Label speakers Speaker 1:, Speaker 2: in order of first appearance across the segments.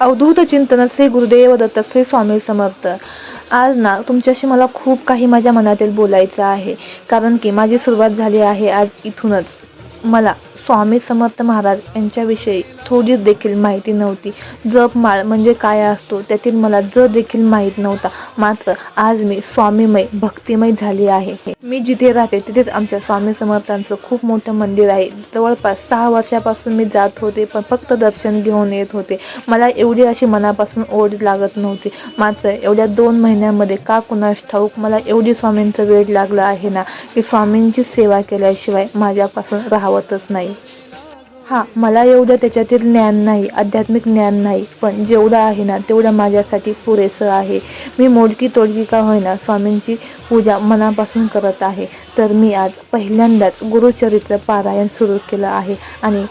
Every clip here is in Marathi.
Speaker 1: अवधूत चिंतन श्री गुरुदेव दत्त श्री स्वामी समर्थ. आज ना तुमच्याशी मला खूप काही माझ्या मनातील बोलायचं आहे. कारण की माझी सुरुवात झाली आहे आज इथूनच. मला स्वामी समर्थ महाराज यांच्याविषयी थोडी देखील माहिती नव्हती. जपमाळ म्हणजे काय असतो त्यातील मला देखील माहीत नव्हता. मात्र आज मी स्वामीमय भक्तिमय झाली आहे. मी जिथे राहते तिथेच आमच्या स्वामी समर्थांचं खूप मोठं मंदिर आहे. जवळपास 6 वर्षापासून मी जात होते, पण फक्त दर्शन घेऊन येत होते. मला एवढी अशी मनापासून ओढ लागत नव्हती. मात्र एवढ्या 2 महिन्यामध्ये का कुणास ठाऊक मला एवढी स्वामींचं वेड लागलं आहे ना, की स्वामींची सेवा केल्याशिवाय माझ्यापासून राहवतच नाही. मला एवढं त्याच्यातील ज्ञान नाही, आध्यात्मिक ज्ञान नाही, पण जेवढं आहे ना तेवढं माझ्यासाठी पुरेसं आहे. मी मोडकी तोडकी का होईना स्वामींची पूजा मनापासून करत आहे. तर मी आज पहिल्यांदाच गुरुचरित्र पारायण सुरू केलं आहे आणि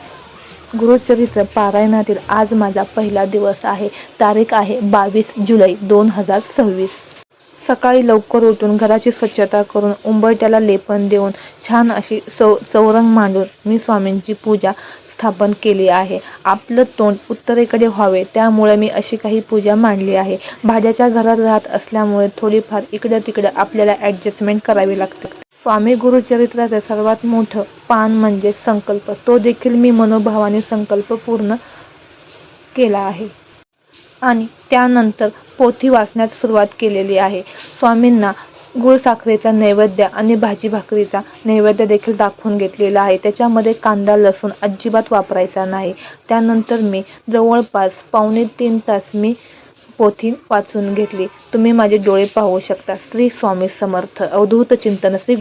Speaker 1: गुरुचरित्र पारायणातील आज माझा पहिला दिवस आहे. तारीख आहे 22 जुलै 2026. सकाळी लवकर उठून घराची स्वच्छता करून उंबरठ्याला लेपन देऊन छान अशी चौरंग मांडून मी स्वामींची पूजा स्थापन केली आहे. आपलं तोंड उत्तरेकडे व्हावे त्यामुळे मी अशी काही पूजा मांडली आहे. भाड्याच्या घरात राहत असल्यामुळे थोडीफार इकडं तिकडं आपल्याला ॲडजस्टमेंट करावी लागते. स्वामी गुरुचरित्राचं सर्वात मोठं पान म्हणजे संकल्प. तो देखील मी मनोभावाने संकल्प पूर्ण केला आहे आणि त्यानंतर पोथी वाचण्यास सुरुवात केलेली आहे. स्वामींना गुळ साखरेचा नैवेद्य आणि भाजी भाकरीचा नैवेद्य देखील दाखवून घेतलेला आहे. त्याच्यामध्ये कांदा लसूण अजिबात वापरायचा नाही. त्यानंतर मी जवळपास 2.5-3 तास मी पोथी वाचून घेतली. तुम्ही माझे डोळे पाहू शकता. श्री स्वामी समर्थ. अवधूत चिंतन श्री